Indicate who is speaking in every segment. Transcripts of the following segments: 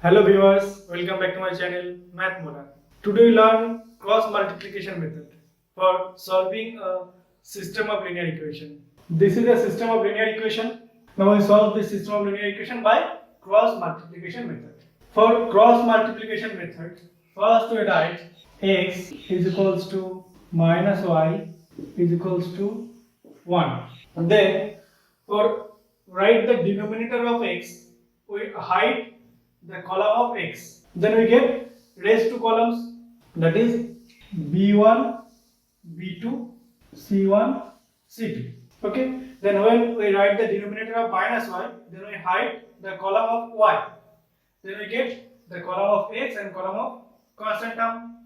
Speaker 1: Hello viewers, welcome back to my channel Math Mola. Today we learn cross multiplication method for solving a system of linear equation. This is a system of linear equation. Now we solve this system of linear equation by cross multiplication method. For cross multiplication method, first we write x is equals to minus y is equals to 1. And then for write the denominator of x, we hide the column of x. Then we get raised to columns, that is b1, b2, c1, c2. Okay. Then when we write the denominator of minus y, then we hide the column of y. Then we get the column of x and column of constant term,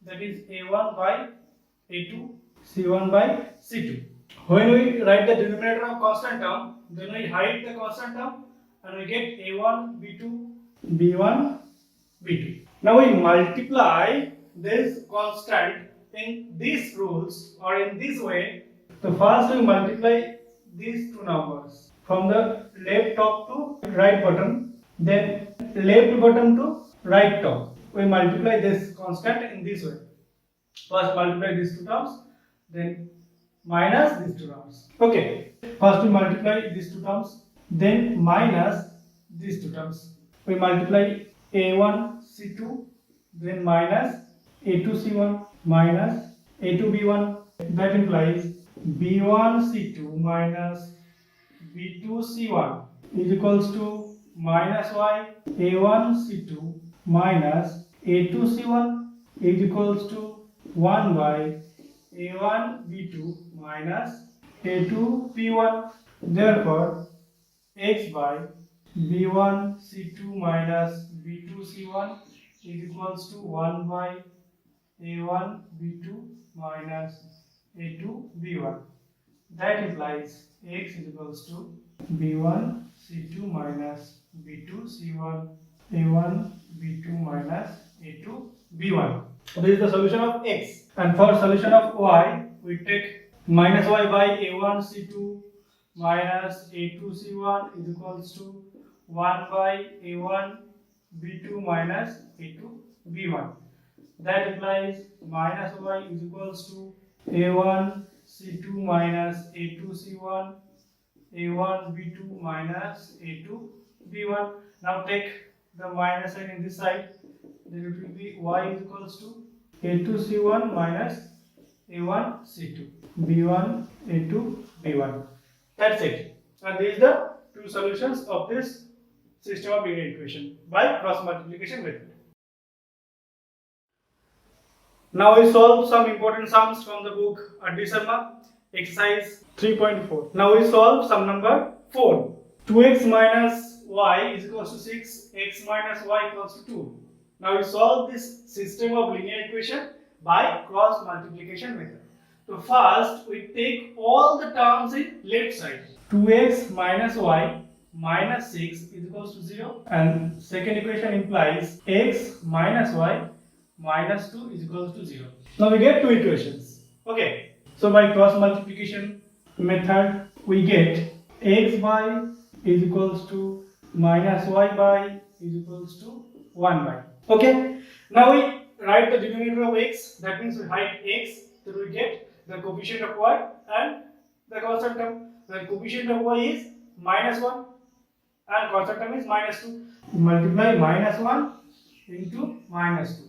Speaker 1: that is a1 by a2, c1 by c2. When we write the denominator of constant term, then we hide the constant term and we get a1, b2, b1, b2. Now we multiply this constant in these rules or in this way. So first we multiply these two numbers from the left top to right bottom, then left bottom to right top. We multiply this constant in this way. First multiply these two terms, then minus these two terms. Okay. First we multiply these two terms, then minus these two terms. We multiply a1 c2, then minus a2 c1 minus a2 b1. That implies b1 c2 minus b2 c1 is equals to minus y. a1 c2 minus a2 c1 is equals to 1 by a1 b2 minus a2 b1. Therefore x by b1 c2 minus b2 c1 is equals to 1 by a1 b2 minus a2 b1. That implies x is equals to b1 c2 minus b2 c1 a1 b2 minus a2 b1. So this is the solution of x. And for solution of y, we take minus y by a1 c2 minus a2 c1 is equals to 1 by a1 b2 minus a2 b1. That implies minus y is equals to a1 c2 minus a2 c1 a1 b2 minus a2 b1. Now take the minus sign in this side, then it will be y is equals to a2 c1 minus a1 c2 b1 a2 b1. That's it. And these are the two solutions of this system of linear equation by cross multiplication method. Now we solve some important sums from the book R.D. Sharma, exercise 3.4. Now we solve sum number 4. 2x minus y is equals to 6, x minus y equals to 2. Now we solve this system of linear equation by cross multiplication method. So first we take all the terms in left side. 2x minus y minus 6 is equals to 0, and second equation implies x minus y minus 2 is equals to 0. Now we get two equations. Okay, so by cross multiplication method we get x by is equals to minus y by is equals to 1 by. Okay, now we write the denominator of x, that means we hide x, so we get the coefficient of y and the constant term. The coefficient of y is minus 1 and constant term is minus 2. Multiply minus 1 into minus 2.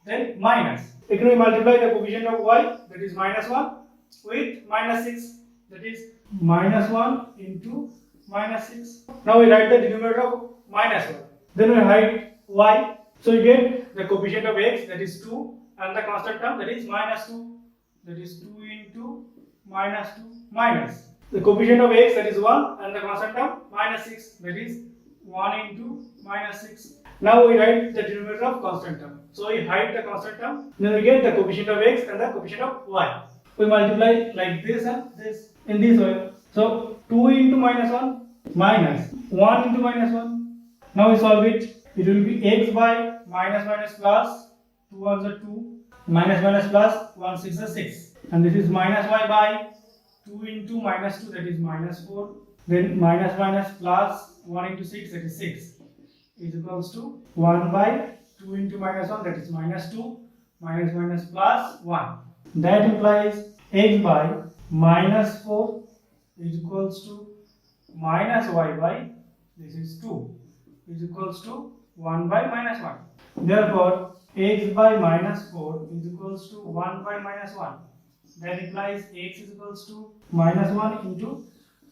Speaker 1: Then minus. Again we multiply the coefficient of y, that is minus 1, with minus 6, that is minus 1 into minus 6. Now we write the denominator of minus 1. Then we hide y. So we get the coefficient of x, that is 2, and the constant term, that is minus 2, that is 2 into minus 2 minus. The coefficient of x, that is 1, and the constant term minus 6, that is 1 into minus 6. Now we write the denominator of constant term. So we hide the constant term, then we get the coefficient of x and the coefficient of y. We multiply like this and this in this way. So 2 into minus 1 minus 1 into minus 1. Now we solve it. It will be x by minus plus 2 ones are 2, minus plus 1 6 are 6, and this is minus y by 2 into minus 2, that is minus 4, then minus plus 1 into 6, that is 6, is equals to 1 by 2 into minus 1, that is minus 2, minus minus plus 1. That implies x by minus 4 is equals to minus y by, this is 2, is equals to 1 by minus 1. Therefore, x by minus 4 is equals to 1 by minus 1. That implies x is equals to minus 1 into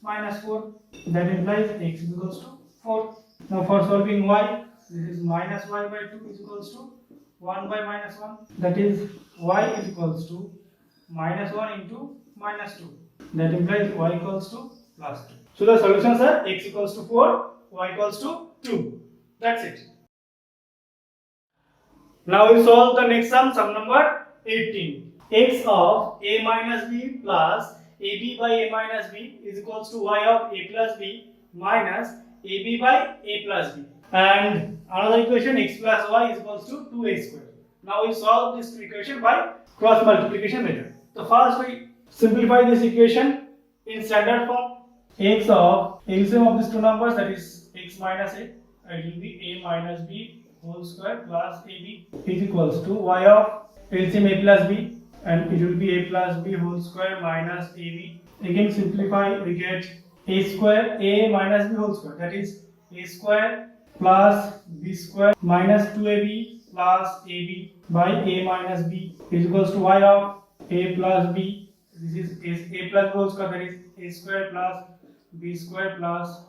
Speaker 1: minus 4. That implies x is equals to 4. Now for solving y, this is minus y by 2 is equals to 1 by minus 1. That is y is equals to minus 1 into minus 2. That implies y equals to plus 2. So the solutions are x equals to 4, y equals to 2. That's it. Now we solve the next sum number 18. X of a minus b plus ab by a minus b is equals to y of a plus b minus ab by a plus b. And another equation, x plus y is equals to 2a square. Now we solve this equation by cross multiplication method. So first we simplify this equation in standard form. X of LCM of these two numbers, that is x minus a, it will be a minus b whole square plus ab is equals to y of LCM a plus b, and it will be a plus b whole square minus ab. Again simplify, we get a square a minus b whole square, that is a square plus b square minus 2ab plus ab by a minus b is equals to y of a plus b. This is a plus b whole square, that is a square plus b square plus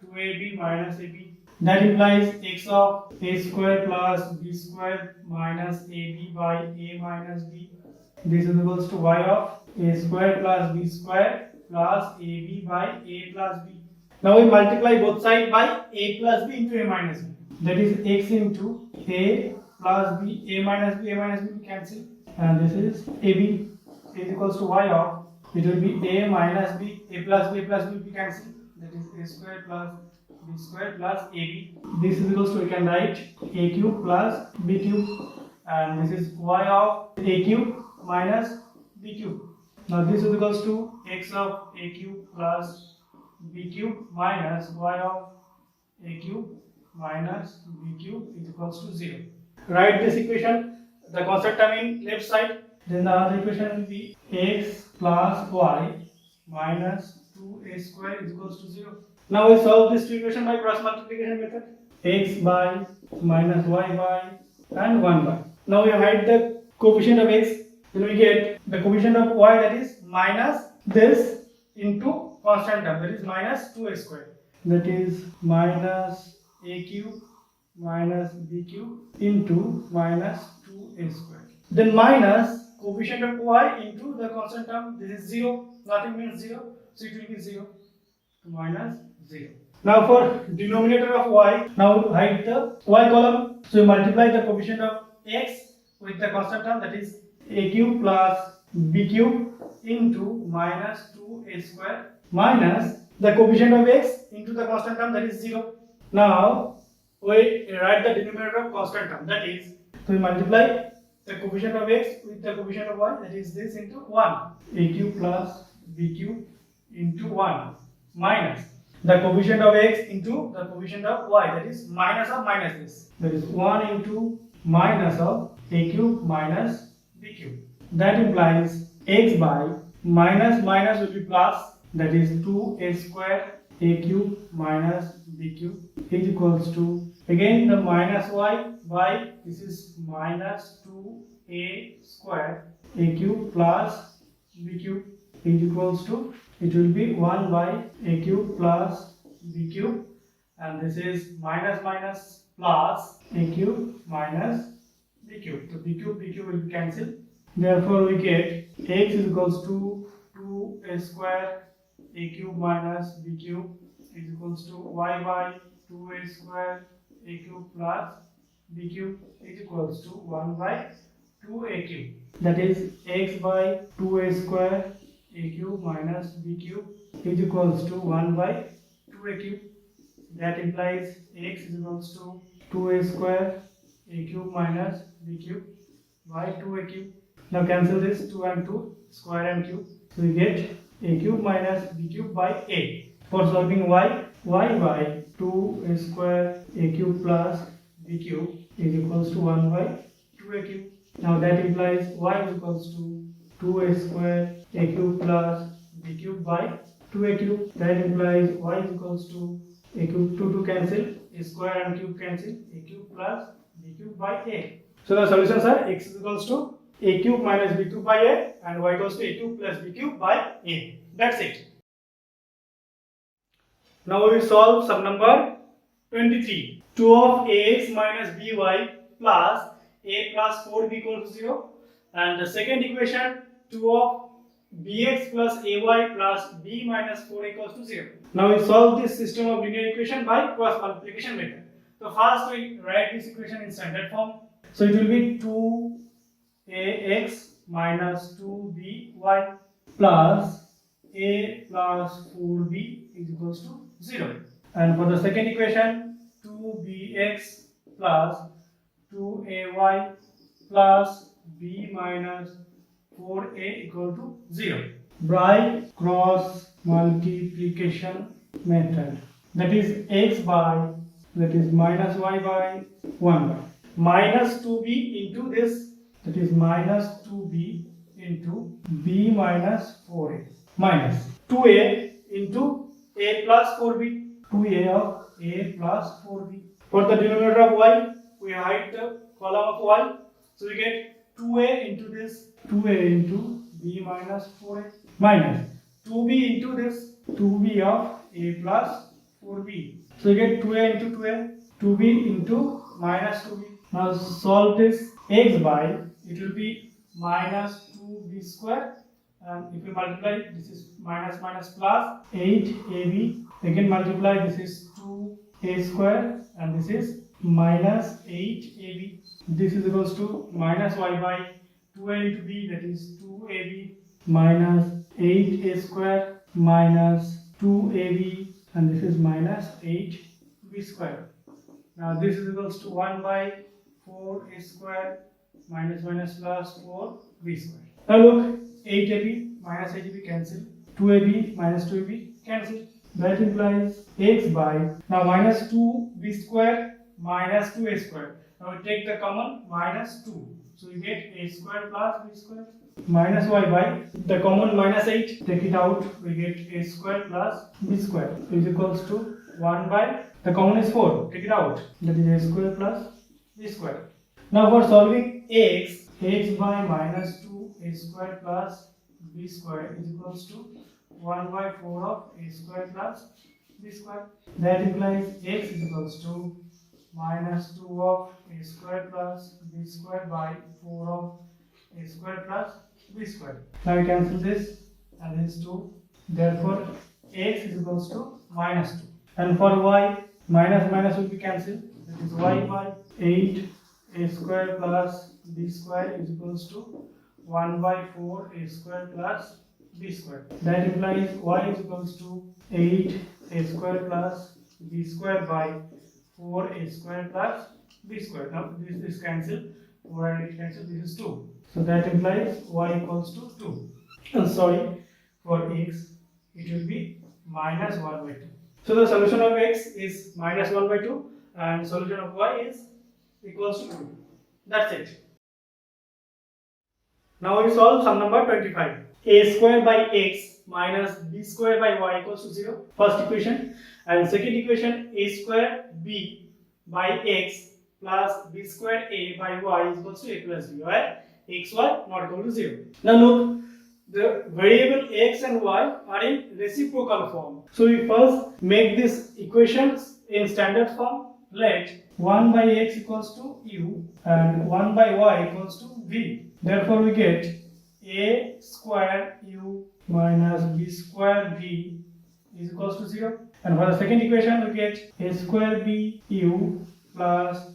Speaker 1: 2ab minus ab. That implies x of a square plus b square minus ab by a minus b. This is equals to y of a square plus b square plus ab by a plus b. Now we multiply both sides by a plus b into a minus b. That is x into a plus b, a minus b we cancel, and this is ab is equals to y of, it will be a minus b, a plus b we cancel, that is a square plus b square plus ab. This is equals to, we can write a cube plus b cube, and this is y of a cube minus b cube. Now this is equals to x of a cube plus b cube minus y of a cube minus b cube is equals to 0. Write this equation, the constant term in left side. Then the other equation will be x plus y minus 2a square is equals to 0. Now we solve this equation by cross multiplication method. X by minus y by and 1 by. Now we write the coefficient of x. Then we get the coefficient of y, that is minus this into constant term, that is minus 2a square. That is minus a cube minus b cube into minus 2a square. Then minus coefficient of y into the constant term, this is 0, nothing means 0, so it will be 0, minus 0. Now for denominator of y, now write the y column, so you multiply the coefficient of x with the constant term, that is a cube plus b cube into minus 2a square minus the coefficient of x into the constant term, that is 0. Now we write the denominator of constant term, that is, so we multiply the coefficient of x with the coefficient of y, that is this into 1, a cube plus b cube into 1 minus the coefficient of x into the coefficient of y, that is minus of minus this, that is 1 into minus of a cube minus b cube. That implies x by minus minus will be plus, that is 2a square a cube minus b cube is equals to, again the minus y by, this is minus 2a square a cube plus b cube is equals to, it will be 1 by a cube plus b cube, and this is minus minus plus a cube minus b cube. So b cube will be cancelled. Therefore we get x is equals to 2a square a cube minus b cube is equals to y by 2a square a cube plus b cube is equals to 1 by 2a cube. That is x by 2a square a cube minus b cube is equals to 1 by 2a cube. That implies x is equals to 2a square a cube minus b cube by 2a cube. Now cancel this 2 and 2, square and cube. So we get a cube minus b cube by a. For solving y by 2a square a cube plus b cube is equals to 1 by 2a cube. Now that implies y is equals to 2a square a cube plus b cube by 2a cube. That implies y is equals to a cube, 2 cancel, a square and cube cancel, a cube plus b cube by a. So the solutions are x is equals to a cube minus b cube by a and y equals to a cube plus b cube by a. That's it. Now we will solve sum number 23. 2 of ax minus by plus a plus 4b equals to 0. And the second equation 2 of bx plus ay plus b minus 4 equals to 0. Now we solve this system of linear equation by cross multiplication method. So first we write this equation in standard form. So it will be 2ax minus 2by plus a plus 4b is equals to 0. And for the second equation 2bx plus 2ay plus b minus 4a equal to 0 by cross multiplication method. That is x by, that is minus y by 1 by minus 2b into this, that is minus 2b into b minus 4a minus 2a into a plus 4b, 2a of a plus 4b. For the denominator of y, we hide the column of y, so we get 2a into this, 2a into b minus 4a minus 2b into this, 2b of a plus 4b. So we get 2a into 2a, 2b into minus 2b. Now solve this x by, it will be minus 2b square, and if we multiply, this is minus minus plus 8ab, again multiply, this is 2a square and this is minus 8ab. This is equals to minus y by 2a into b, that is 2ab minus 8a square minus 2ab, and this is minus 8b square. Now this is equals to 1 by 4a square minus minus plus 4b square. Now look, 8ab minus 8ab cancel, 2ab minus 2ab cancel. That implies x by, now minus 2b square minus 2a square. Now we take the common minus 2. So we get a square plus b square minus y by the common minus 8. Take it out, we get a square plus b square is equals to 1 by the common is 4. Take it out, that is a square plus b square. Now for solving x by minus 2a square plus b square is equals to 1 by 4 of a square plus b square. That implies x is equals to minus 2 of a square plus b square by 4 of a square plus b square. Now we cancel this and this 2. Therefore x is equals to minus 2. And for y, minus minus will be cancelled. That is y by 8 a square plus b square is equals to 1 by 4 a square plus b square. That implies y is equals to 8 a square plus b square by 4 a square plus b square. Now this is cancelled, 4 and 8 cancel, this is 2. So that implies y equals to 2. Sorry, for x it will be minus 1 by 2. So the solution of x is minus 1 by 2 and solution of y is equals to 2. That's it. Now we solve sum number 25. A square by x minus b square by y equals to 0. First equation. And second equation, a square b by x plus b square a by y is equals to a plus b, where x, y not equal to 0. Now look, the variable x and y are in reciprocal form. So we first make this equations in standard form. Let 1 by x equals to u and 1 by y equals to v. Therefore we get a square u minus b square v is equals to 0. And for the second equation we get a square b u plus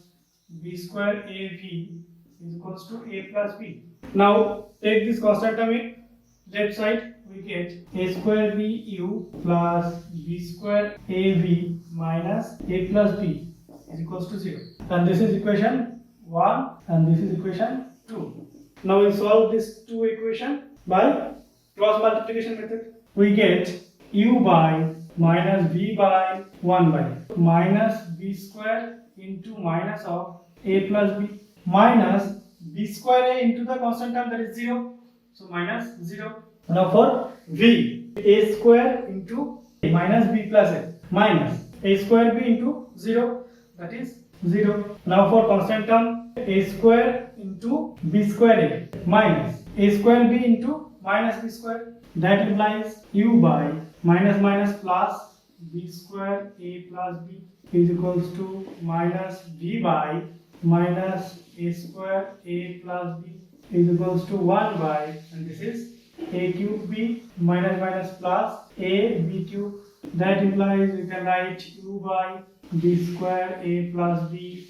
Speaker 1: b square a v is equals to a plus b. Now take this constant term in left side, we get a square b u plus b square a v minus a plus b is equals to 0. And this is equation 1 and this is equation 2. Now we solve this two equation by cross multiplication method. We get u by minus b by 1 by minus b square into minus of a plus b minus b square a into the constant term, that is 0. So minus 0. Now for v, a square into minus b plus a minus a square b into 0, that is 0. Now for constant term, a square into b square a minus a square b into minus b square, that implies u by minus minus plus b square a plus b is equals to minus v by minus a square a plus b is equals to 1 by, and this is a cube b minus minus plus a b cube, that implies we can write u by b square a plus b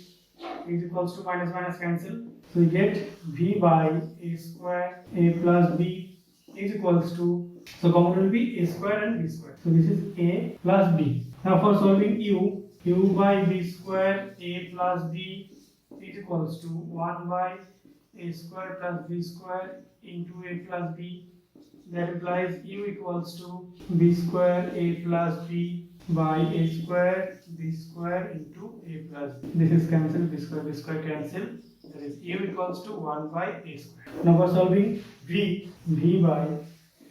Speaker 1: is equals to minus minus cancel, so we get v by a square a plus b is equals to, so common will be a square and b square, so this is a plus b. Now for solving u by b square a plus b is equals to 1 by a square plus b square into a plus b, that implies u equals to b square a plus b by a square b square into a plus b. This is cancel, b square cancel, that is u equals to 1 by a square. Now for solving v by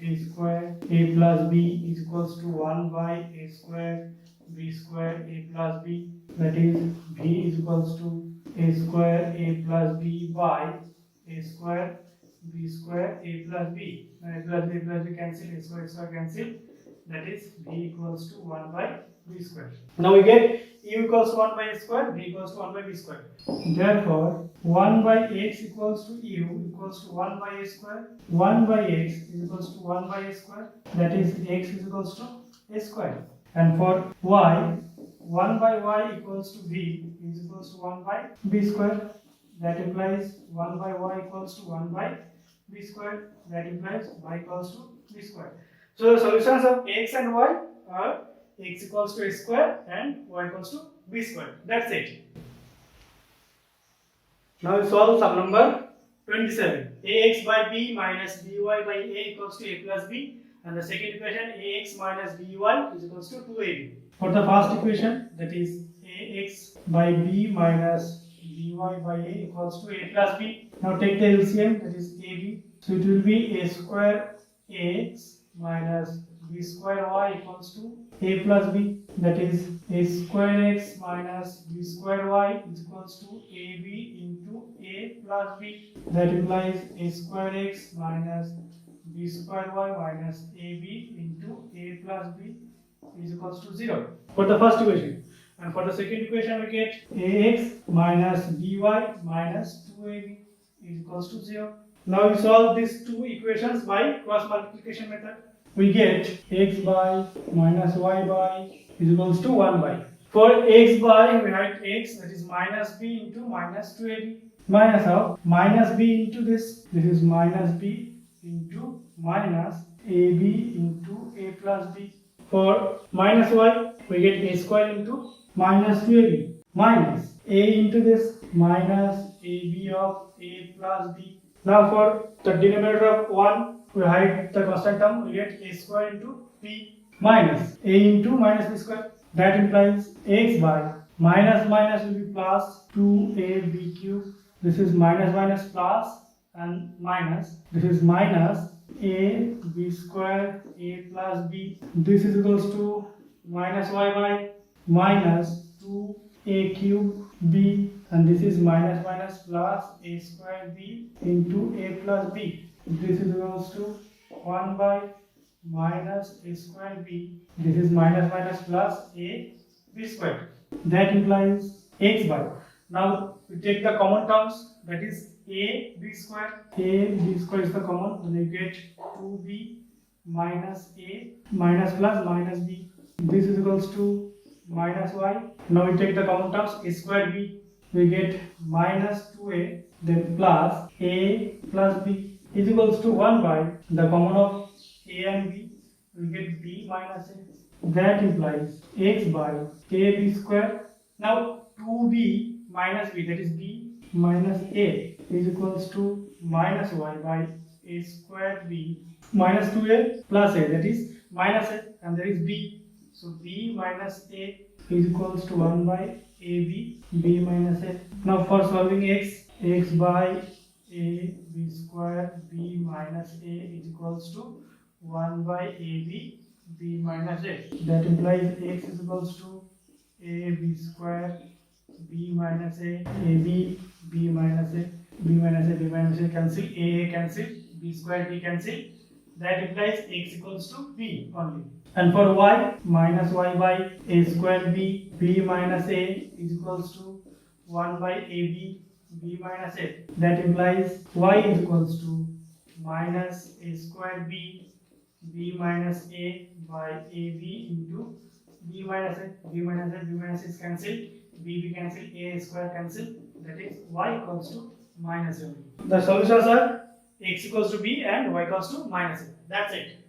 Speaker 1: a square a plus b is equals to 1 by a square b square a plus b, that is v is equals to a square a plus b by a square b square a plus b. Now a plus b cancel, a square cancel, that is v equals to 1 by b square. Now we get u equals to 1 by a square, v equals to 1 by b square. Therefore 1 by x equals to u equals to 1 by a square, 1 by x is equals to 1 by a square, that is x is equals to a square. And for y, 1 by y equals to v is equals to 1 by b square, that implies 1 by y equals to 1 by b square, that implies y equals to b square. So the solutions of x and y are x equals to a square and y equals to b square. That's it. Now we solve sum number 27. ax by b minus by by a equals to a plus b, and the second equation ax minus by is equals to 2ab. For the first equation, that is ax by b minus by by a equals to a plus b. Now take the LCM, that is ab. So it will be a square x minus b square y equals to a plus b, that is a square x minus b square y is equals to ab into a plus b, that implies a square x minus b square y minus ab into a plus b is equals to 0 for the first equation. And for the second equation, we get ax minus by minus 2ab is equals to 0. Now we solve these two equations by cross multiplication method. We get x by minus y by is equals to 1 by. For x by, we write x, that is minus b into minus 2ab, minus of minus b into this is minus b into minus ab into a plus b. For minus y, we get a square into minus 2ab minus a into this minus ab of a plus b. Now for the denominator of 1, we write the constant term, we get a square into b minus a into minus b square, that implies x by minus minus will be plus 2ab cube, this is minus plus and minus, this is minus a b square a plus b, this is equals to minus y by minus 2a cube b, and this is minus plus a square b into a plus b, this is equals to 1 by minus a square b, this is minus plus a b square, that implies x by. Now we take the common terms, that is a b square is the common, then you get 2b minus a minus plus minus b, this is equals to minus y. Now we take the common terms, a square b, we get minus 2a, then plus a plus b is equals to 1 by the common of a and b, we get b minus a, that implies x by ab square. Now 2b minus b, that is b minus a, is equals to minus y by a square b minus 2a plus a, that is minus a, and there is b, So B minus A is equals to 1 by AB, B minus A. Now for solving x by A B square B minus A is equals to 1 by AB B minus A. That implies x is equals to A B square B minus A AB B minus A B minus A B minus A cancel, A cancel, B square B cancel. That implies x equals to b only. And for y, minus y by a square b, b minus a is equals to 1 by ab, b minus a. That implies y is equals to minus a square b, b minus a by ab into b minus a, b minus a, b minus a is cancelled, b cancel, a square cancel. That is y equals to minus a. The solutions are x equals to b and y equals to minus a. That's it.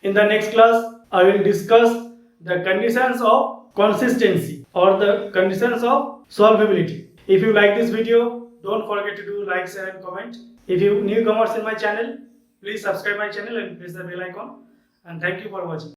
Speaker 1: In the next class, I will discuss the conditions of consistency or the conditions of solvability. If you like this video, don't forget to do like, share and comment. If you newcomers in my channel, please subscribe my channel and press the bell icon. And thank you for watching.